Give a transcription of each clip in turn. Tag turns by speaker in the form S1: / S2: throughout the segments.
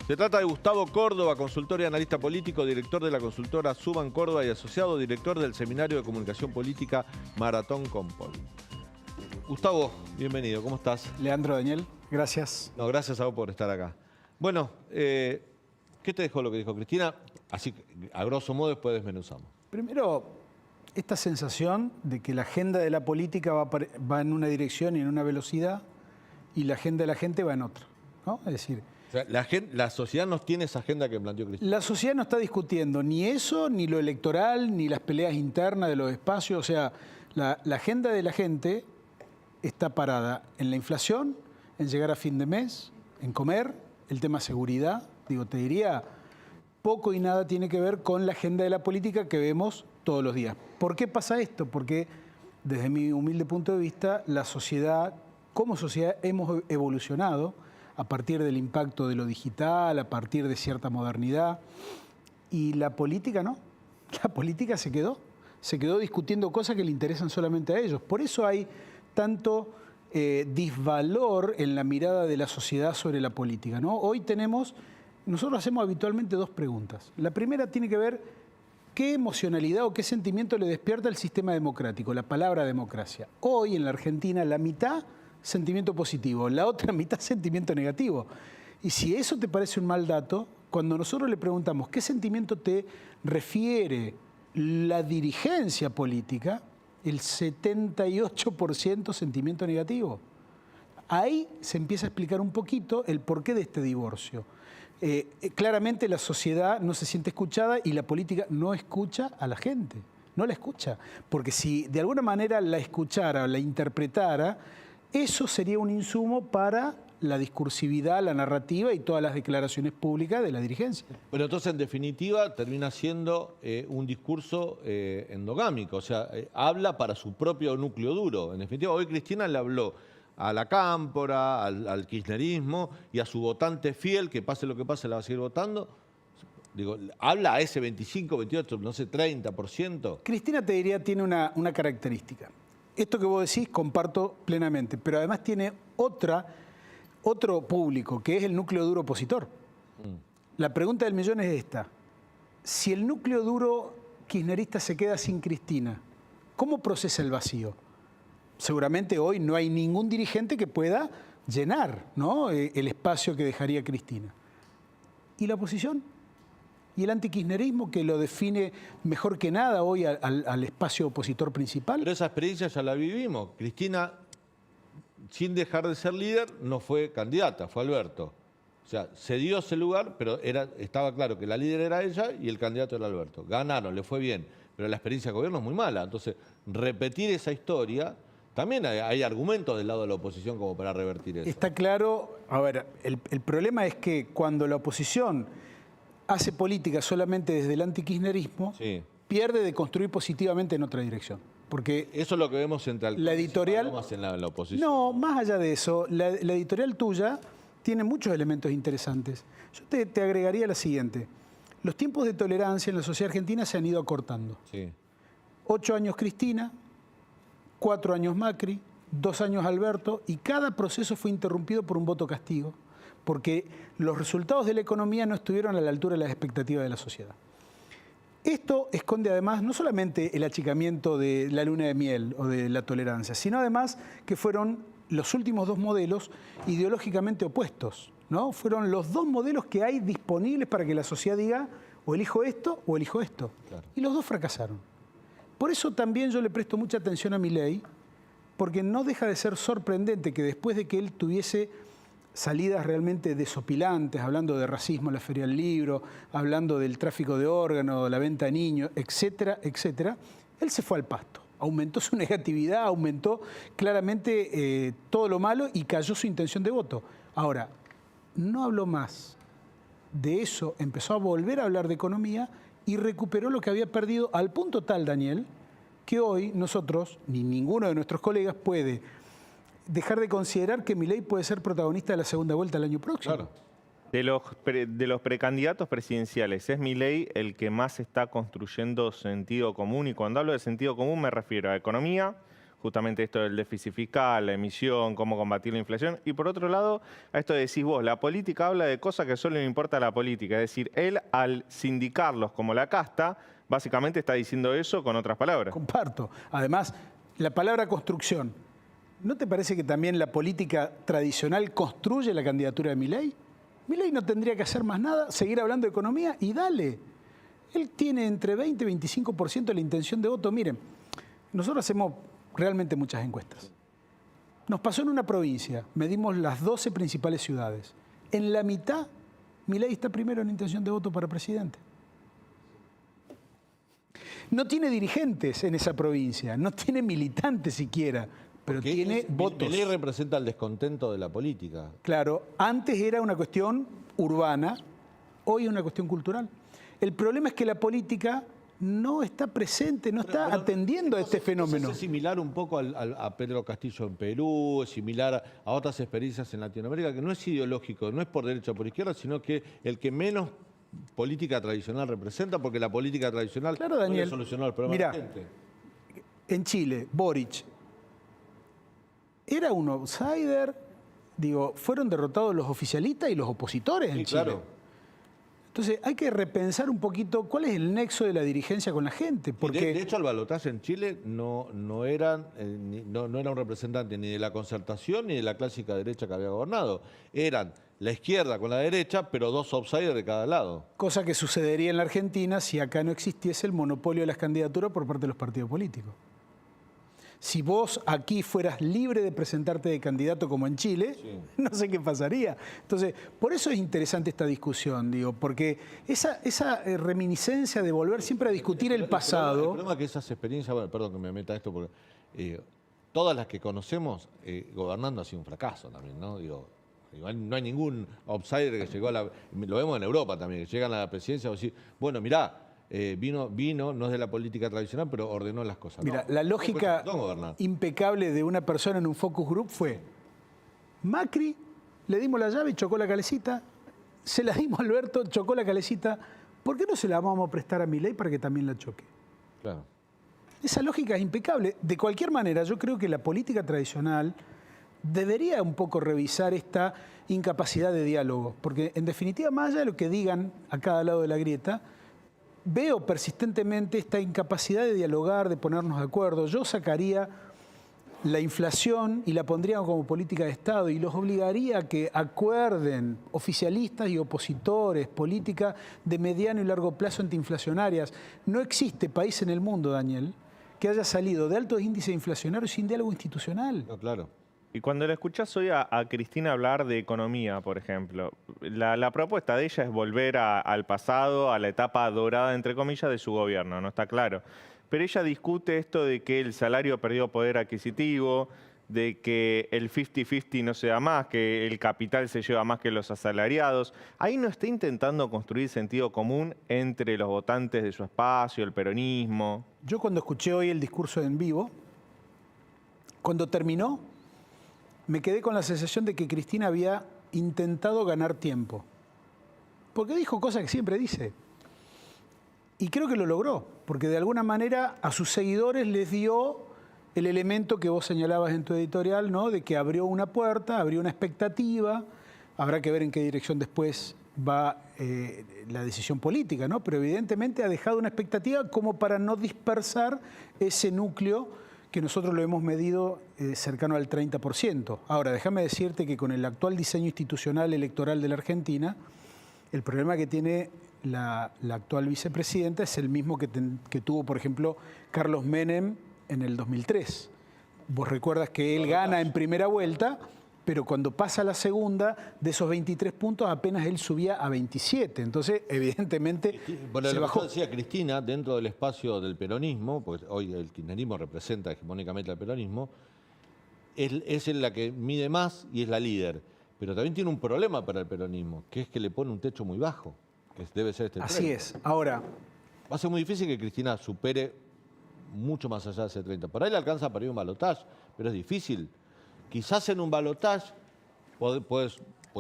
S1: Se trata de Gustavo Córdoba, consultor y analista político, director de la consultora Suban Córdoba y asociado director del Seminario de Comunicación Política Maratón Compol. Gustavo, bienvenido, ¿cómo estás?
S2: Leandro, Daniel, gracias.
S1: No, gracias a vos por estar acá. Bueno, ¿qué te dejó lo que dijo Cristina? Así, a grosso modo, después desmenuzamos.
S2: Primero, esta sensación de que la agenda de la política va en una dirección y en una velocidad y la agenda de la gente va en otra, ¿no? Es decir,
S1: O sea, la sociedad no tiene esa agenda que planteó Cristina.
S2: la sociedad no está discutiendo ni eso, ni lo electoral, ni las peleas internas de los espacios. O sea, la agenda de la gente está parada en la inflación, en llegar a fin de mes, en comer, el tema seguridad. Digo, te diría, poco y nada tiene que ver con la agenda de la política que vemos todos los días. ¿Por qué pasa esto? Porque desde mi humilde punto de vista, la sociedad, como sociedad, hemos evolucionado a partir del impacto de lo digital, a partir de cierta modernidad, y la política no. La política se quedó discutiendo cosas que le interesan solamente a ellos. Por eso hay tanto disvalor en la mirada de la sociedad sobre la política, ¿no? Hoy nosotros hacemos habitualmente dos preguntas. La primera tiene que ver qué emocionalidad o qué sentimiento le despierta el sistema democrático, la palabra democracia. Hoy en la Argentina la mitad sentimiento positivo, la otra mitad sentimiento negativo. Y si eso te parece un mal dato, cuando nosotros le preguntamos qué sentimiento te refiere la dirigencia política, el 78% sentimiento negativo. Ahí se empieza a explicar un poquito el porqué de este divorcio. Claramente la sociedad no se siente escuchada y la política no escucha a la gente, no la escucha. Porque si de alguna manera la escuchara o la interpretara, eso sería un insumo para la discursividad, la narrativa y todas las declaraciones públicas de la dirigencia.
S1: Pero entonces, en definitiva, termina siendo un discurso endogámico, o sea, habla para su propio núcleo duro. En definitiva, hoy Cristina le habló a la cámpora, al kirchnerismo y a su votante fiel, que pase lo que pase, la va a seguir votando. Digo, habla a ese 25, 28, no sé, 30%.
S2: Cristina, te diría, tiene una característica. Esto que vos decís comparto plenamente, pero además tiene otro público, que es el núcleo duro opositor. La pregunta del millón es esta. Si el núcleo duro kirchnerista se queda sin Cristina, ¿cómo procesa el vacío? Seguramente hoy no hay ningún dirigente que pueda llenar, ¿no?, el espacio que dejaría Cristina. ¿Y la oposición? ¿Y el antikirchnerismo, que lo define mejor que nada hoy al espacio opositor principal?
S1: Pero esa experiencia ya la vivimos. Cristina, sin dejar de ser líder, no fue candidata, fue Alberto. O sea, se dio ese lugar, pero estaba claro que la líder era ella y el candidato era Alberto. Ganaron, le fue bien, pero la experiencia de gobierno es muy mala. Entonces, repetir esa historia, también hay argumentos del lado de la oposición como para revertir eso.
S2: Está claro. A ver, el problema es que cuando la oposición hace política solamente desde el antikirchnerismo,
S1: sí,
S2: pierde de construir positivamente en otra dirección. Porque
S1: eso es lo que vemos entre
S2: la editorial,
S1: más en la oposición.
S2: No, más allá de eso, la editorial tuya tiene muchos elementos interesantes. Yo te agregaría la siguiente. Los tiempos de tolerancia en la sociedad argentina se han ido acortando.
S1: Sí.
S2: 8 años Cristina, 4 años Macri, 2 años Alberto, y cada proceso fue interrumpido por un voto castigo, porque los resultados de la economía no estuvieron a la altura de las expectativas de la sociedad. Esto esconde además no solamente el achicamiento de la luna de miel o de la tolerancia, sino además que fueron los últimos dos modelos ideológicamente opuestos, ¿no? Fueron los dos modelos que hay disponibles para que la sociedad diga o elijo esto o elijo esto. Claro. Y los dos fracasaron. Por eso también yo le presto mucha atención a Milei, porque no deja de ser sorprendente que después de que él tuviese salidas realmente desopilantes, hablando de racismo en la Feria del Libro, hablando del tráfico de órganos, la venta de niños, etcétera, etcétera, él se fue al pasto. Aumentó su negatividad, aumentó claramente todo lo malo y cayó su intención de voto. Ahora, no habló más de eso, empezó a volver a hablar de economía y recuperó lo que había perdido al punto tal, Daniel, que hoy nosotros, ni ninguno de nuestros colegas puede dejar de considerar que Milei puede ser protagonista de la segunda vuelta el año próximo.
S1: Claro.
S3: De los precandidatos presidenciales, ¿es Milei el que más está construyendo sentido común? Y cuando hablo de sentido común me refiero a economía, justamente esto del déficit fiscal, la emisión, cómo combatir la inflación. Y por otro lado, a esto decís vos, la política habla de cosas que solo le importa a la política. Es decir, él al sindicarlos como la casta, básicamente está diciendo eso con otras palabras.
S2: Comparto. Además, la palabra construcción, ¿no te parece que también la política tradicional construye la candidatura de Milei? Milei no tendría que hacer más nada, seguir hablando de economía y dale. Él tiene entre 20 y 25% de la intención de voto. Miren, nosotros hacemos realmente muchas encuestas. Nos pasó en una provincia, medimos las 12 principales ciudades. En la mitad, Milei está primero en intención de voto para presidente. No tiene dirigentes en esa provincia, no tiene militantes siquiera, pero
S1: Porque
S2: tiene votos.
S1: Milei representa el descontento de la política.
S2: Claro, antes era una cuestión urbana, hoy es una cuestión cultural. El problema es que la política no está presente, no está atendiendo a este fenómeno.
S1: Es similar un poco a Pedro Castillo en Perú, es similar a otras experiencias en Latinoamérica, que no es ideológico, no es por derecha o por izquierda, sino que el que menos política tradicional representa, porque la política tradicional
S2: Claro, Daniel,
S1: puede solucionar el problema de la gente.
S2: En Chile, Boric era un outsider, digo, fueron derrotados los oficialistas y los opositores en Chile.
S1: Claro.
S2: Entonces hay que repensar un poquito cuál es el nexo de la dirigencia con la gente. Porque
S1: De hecho, el balotaje en Chile no era un representante ni de la concertación ni de la clásica derecha que había gobernado. Eran la izquierda con la derecha, pero dos outsiders de cada lado.
S2: cosa que sucedería en la Argentina si acá no existiese el monopolio de las candidaturas por parte de los partidos políticos. Si vos aquí fueras libre de presentarte de candidato como en Chile, sí, no sé qué pasaría. Entonces, por eso es interesante esta discusión, digo, porque esa reminiscencia de volver siempre a discutir el pasado...
S1: El problema es que esas experiencias, bueno, perdón que me meta esto, porque todas las que conocemos, gobernando ha sido un fracaso también, ¿no? Digo, no hay ningún outsider que llegó a la... Lo vemos en Europa también, que llegan a la presidencia y decir, bueno, mirá, vino, no es de la política tradicional, pero ordenó las cosas.
S2: Mira,
S1: no,
S2: la lógica impecable de una persona en un focus group fue Macri, le dimos la llave y chocó la calecita, se la dimos a Alberto, chocó la calecita, ¿por qué no se la vamos a prestar a Milei para que también la choque?
S1: Claro.
S2: Esa lógica es impecable. De cualquier manera, yo creo que la política tradicional debería un poco revisar esta incapacidad de diálogo, porque en definitiva, más allá de lo que digan a cada lado de la grieta, veo persistentemente esta incapacidad de dialogar, de ponernos de acuerdo. Yo sacaría la inflación y la pondría como política de Estado y los obligaría a que acuerden oficialistas y opositores, política de mediano y largo plazo antiinflacionarias. No existe país en el mundo, Daniel, que haya salido de altos índices inflacionarios sin diálogo institucional.
S1: No, claro.
S3: Y cuando la escuchás hoy a Cristina hablar de economía, por ejemplo, la propuesta de ella es volver al pasado, a la etapa dorada, entre comillas, de su gobierno, ¿no? Está claro. Pero ella discute esto de que el salario perdió poder adquisitivo, de que el 50-50 no se da más, que el capital se lleva más que los asalariados. Ahí no está intentando construir sentido común entre los votantes de su espacio, el peronismo.
S2: Yo cuando escuché hoy el discurso en vivo, cuando terminó, me quedé con la sensación de que Cristina había intentado ganar tiempo. Porque dijo cosas que siempre dice. Y creo que lo logró, porque de alguna manera a sus seguidores les dio el elemento que vos señalabas en tu editorial, ¿no? De que abrió una puerta, abrió una expectativa. Habrá que ver en qué dirección después va la decisión política, ¿no? Pero evidentemente ha dejado una expectativa como para no dispersar ese núcleo que nosotros lo hemos medido cercano al 30%. Ahora, déjame decirte que con el actual diseño institucional electoral de la Argentina, el problema que tiene la actual vicepresidenta es el mismo que tuvo, por ejemplo, Carlos Menem en el 2003. Vos recuerdas que él gana en primera vuelta, pero cuando pasa la segunda, de esos 23 puntos apenas él subía a 27. Entonces, evidentemente,
S1: bueno,
S2: se bajó.
S1: Decía Cristina, dentro del espacio del peronismo, pues hoy el kirchnerismo representa hegemónicamente al peronismo, es la que mide más y es la líder. Pero también tiene un problema para el peronismo, que es que le pone un techo muy bajo, que debe ser este 30.
S2: Así es. Ahora,
S1: va a ser muy difícil que Cristina supere mucho más allá de ese 30. Por ahí le alcanza para ir a un balotaje, pero es difícil. Quizás en un balotaje puedes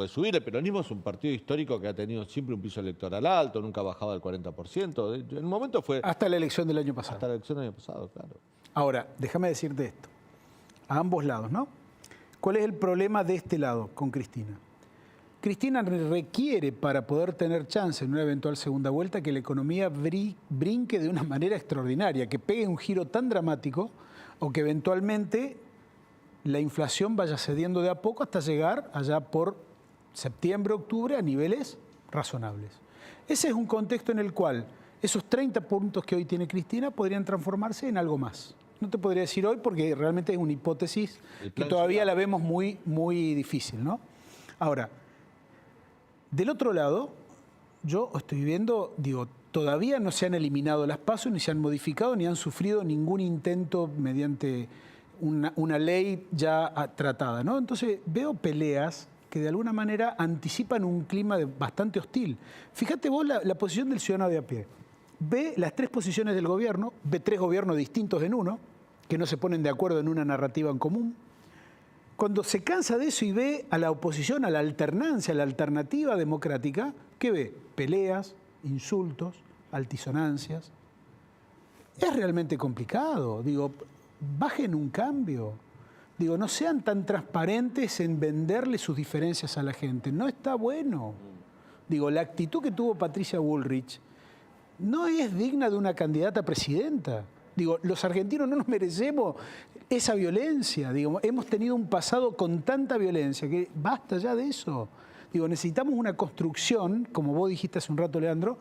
S1: subir. El peronismo es un partido histórico que ha tenido siempre un piso electoral alto, nunca bajaba del 40%. En un momento fue...
S2: hasta la elección del año pasado.
S1: Hasta la elección del año pasado, claro.
S2: Ahora, déjame decirte esto. a ambos lados, ¿no? ¿Cuál es el problema de este lado con Cristina? Cristina requiere, para poder tener chance en una eventual segunda vuelta, que la economía brinque de una manera extraordinaria, que pegue un giro tan dramático o que eventualmente la inflación vaya cediendo de a poco hasta llegar allá por septiembre, octubre a niveles razonables. Ese es un contexto en el cual esos 30 puntos que hoy tiene Cristina podrían transformarse en algo más. No te podría decir hoy porque realmente es una hipótesis que todavía la vemos muy, muy difícil, ¿no? Ahora, del otro lado, yo estoy viendo, digo, todavía no se han eliminado las PASO, ni se han modificado, ni han sufrido ningún intento mediante una ley ya tratada, ¿no? Entonces veo peleas que de alguna manera anticipan un clima bastante hostil. Fíjate vos la posición del ciudadano de a pie. Ve las 3 posiciones del gobierno, ve 3 gobiernos distintos en uno, que no se ponen de acuerdo en una narrativa en común. Cuando se cansa de eso y ve a la oposición, a la alternancia, a la alternativa democrática, ¿qué ve? Peleas, insultos, altisonancias. Es realmente complicado. Digo, bajen un cambio. Digo, no sean tan transparentes en venderle sus diferencias a la gente. No está bueno. Digo, la actitud que tuvo Patricia Bullrich no es digna de una candidata a presidenta. Digo, los argentinos no nos merecemos esa violencia. Digo, hemos tenido un pasado con tanta violencia que basta ya de eso. Digo, necesitamos una construcción, como vos dijiste hace un rato, Leandro,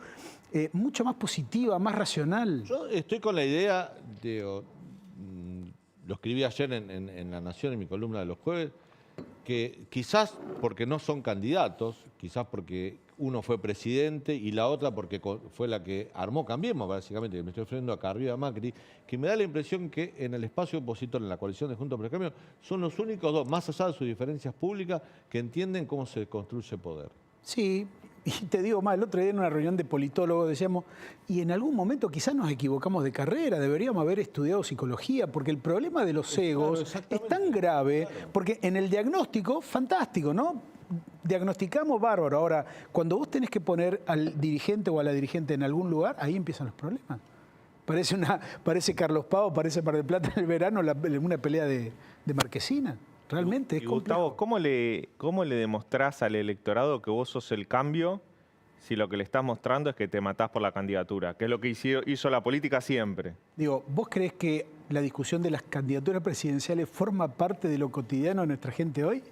S2: mucho más positiva, más racional.
S1: Yo estoy con la idea, lo escribí ayer en La Nación, en mi columna de los jueves, que quizás porque no son candidatos, quizás porque uno fue presidente y la otra porque fue la que armó Cambiemos, básicamente, me estoy refiriendo a Carrió y a Macri, que me da la impresión que en el espacio opositor, en la coalición de Juntos por el Cambio, son los únicos dos, más allá de sus diferencias públicas, que entienden cómo se construye poder.
S2: Sí, y te digo más, el otro día en una reunión de politólogos decíamos, y en algún momento quizás nos equivocamos de carrera, deberíamos haber estudiado psicología, porque el problema de los egos es tan grave, porque en el diagnóstico, fantástico, ¿no? Diagnosticamos bárbaro. Ahora, cuando vos tenés que poner al dirigente o a la dirigente en algún lugar, ahí empiezan los problemas. Parece Carlos Pau, parece Mar del Plata en el verano, una pelea de Marquesina. Realmente es complejo.
S3: Gustavo, ¿cómo le demostrás al electorado que vos sos el cambio si lo que le estás mostrando es que te matás por la candidatura? Que es lo que hizo la política siempre.
S2: Digo, ¿vos creés que la discusión de las candidaturas presidenciales forma parte de lo cotidiano de nuestra gente hoy?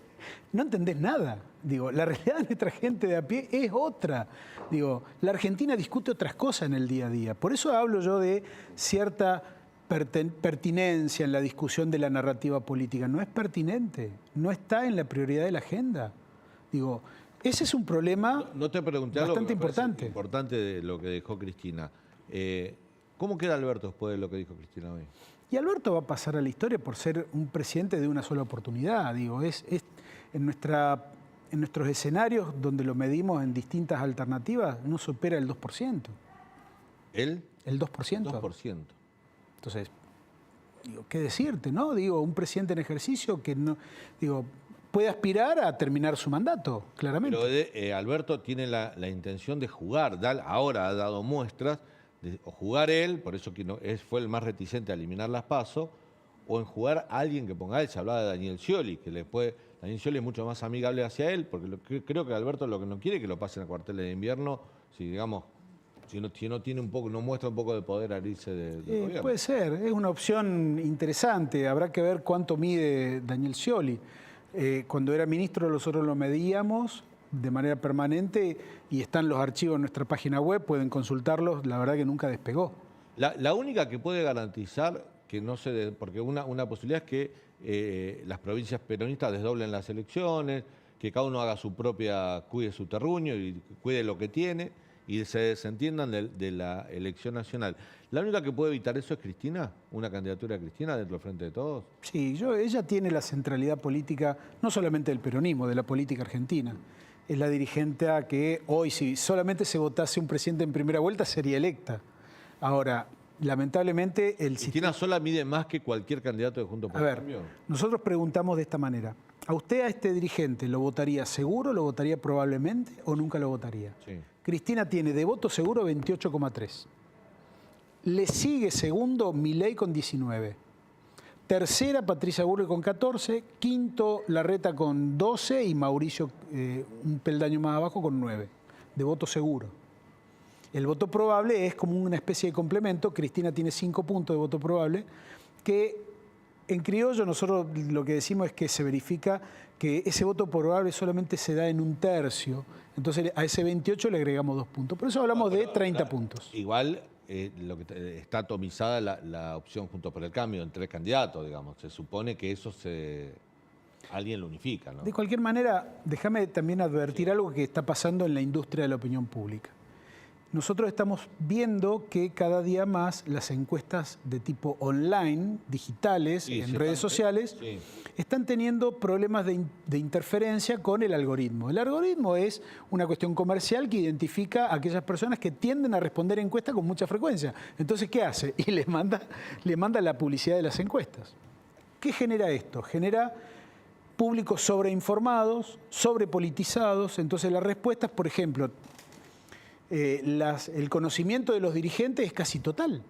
S2: No entendés nada. Digo, la realidad de nuestra gente de a pie es otra. Digo, la Argentina discute otras cosas en el día a día. Por eso hablo yo de cierta pertinencia en la discusión de la narrativa política. No es pertinente, no está en la prioridad de la agenda. Digo, ese es un problema
S1: no te pregunté
S2: bastante
S1: algo que
S2: importante.
S1: Importante de lo que dejó Cristina. ¿Cómo queda Alberto después de lo que dijo Cristina hoy?
S2: Y Alberto va a pasar a la historia por ser un presidente de una sola oportunidad. Digo, es en nuestros escenarios donde lo medimos en distintas alternativas, no supera el 2%.
S1: ¿El?
S2: El 2%.
S1: 2%.
S2: Entonces, digo, ¿qué decirte, no? Digo, un presidente en ejercicio que no, digo, puede aspirar a terminar su mandato, claramente.
S1: Pero Alberto tiene la intención de jugar, ahora ha dado muestras de jugar él, por eso que fue el más reticente a eliminar las PASO, o en jugar a alguien que ponga él. Se hablaba de Daniel Scioli, que Daniel Scioli es mucho más amigable hacia él, porque creo que Alberto lo que no quiere es que lo pasen a cuarteles de invierno, si digamos, si no tiene no muestra un poco de poder al irse del gobierno.
S2: Puede ser, es una opción interesante, habrá que ver cuánto mide Daniel Scioli. Cuando era ministro nosotros lo medíamos de manera permanente y están los archivos en nuestra página web, pueden consultarlos, la verdad que nunca despegó.
S1: La única que puede garantizar que no se porque una posibilidad es que las provincias peronistas desdoblen las elecciones, que cada uno haga cuide su terruño y cuide lo que tiene y se desentiendan de la elección nacional. ¿La única que puede evitar eso es Cristina? ¿Una candidatura de Cristina dentro del Frente de Todos?
S2: Sí, ella tiene la centralidad política, no solamente del peronismo, de la política argentina. Es la dirigente que hoy, si solamente se votase un presidente en primera vuelta, sería electa. Ahora, lamentablemente, el
S1: Cristina sola mide más que cualquier candidato de Juntos por el Cambio.
S2: Nosotros preguntamos de esta manera. ¿A usted, a este dirigente, lo votaría seguro, lo votaría probablemente o nunca lo votaría?
S1: Sí.
S2: Cristina tiene de voto seguro 28,3. Le sigue segundo Milei con 19. Tercera, Patricia Bullrich con 14. Quinto, Larreta con 12 y Mauricio un peldaño más abajo con 9, de voto seguro. El voto probable es como una especie de complemento. Cristina tiene 5 puntos de voto probable, que en criollo nosotros lo que decimos es que se verifica que ese voto probable solamente se da en un tercio. Entonces a ese 28 le agregamos 2 puntos. Por eso hablamos de 30 puntos.
S1: Igual está atomizada la opción Juntos por el Cambio en 3 candidatos, digamos. Se supone que eso alguien lo unifica, ¿no?
S2: De cualquier manera, déjame también advertir algo que está pasando en la industria de la opinión pública. Nosotros estamos viendo que cada día más las encuestas de tipo online, digitales, en redes sociales, están teniendo problemas de interferencia con el algoritmo. El algoritmo es una cuestión comercial que identifica a aquellas personas que tienden a responder encuestas con mucha frecuencia. Entonces, ¿qué hace? Y le manda la publicidad de las encuestas. ¿Qué genera esto? Genera públicos sobreinformados, sobrepolitizados. Entonces, las respuestas, por ejemplo, el conocimiento de los dirigentes es casi total.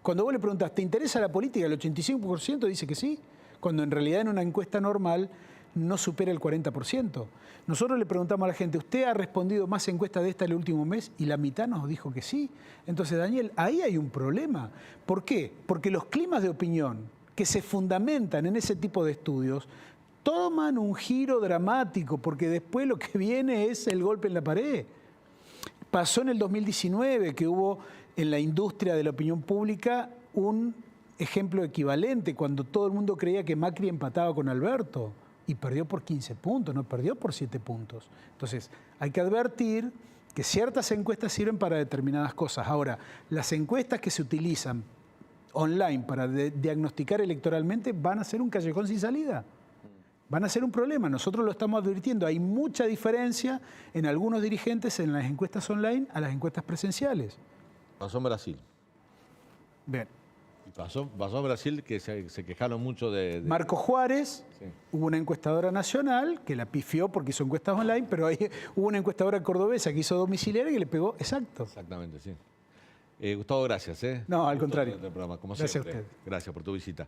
S2: Cuando vos le preguntás, ¿te interesa la política? El 85% dice que sí, cuando en realidad en una encuesta normal no supera el 40%. Nosotros le preguntamos a la gente, ¿usted ha respondido más encuestas de esta el último mes? Y la mitad nos dijo que sí. Entonces, Daniel, ahí hay un problema. ¿Por qué? Porque los climas de opinión que se fundamentan en ese tipo de estudios toman un giro dramático, porque después lo que viene es el golpe en la pared. Pasó en el 2019 que hubo en la industria de la opinión pública un ejemplo equivalente, cuando todo el mundo creía que Macri empataba con Alberto y perdió por 15 puntos, no perdió por 7 puntos. Entonces, hay que advertir que ciertas encuestas sirven para determinadas cosas. Ahora, las encuestas que se utilizan online para diagnosticar electoralmente van a ser un callejón sin salida. Van a ser un problema, nosotros lo estamos advirtiendo. Hay mucha diferencia en algunos dirigentes en las encuestas online a las encuestas presenciales.
S1: Pasó en Brasil.
S2: Bien.
S1: Y pasó en Brasil que se quejaron mucho de...
S2: Marco Juárez, hubo una encuestadora nacional que la pifió porque hizo encuestas online, pero ahí hubo una encuestadora cordobesa que hizo domiciliaria y le pegó exacto.
S1: Exactamente, sí. Gustavo, gracias.
S2: No, al contrario.
S1: Como
S2: Gracias
S1: siempre.
S2: a usted.
S1: Gracias por tu visita.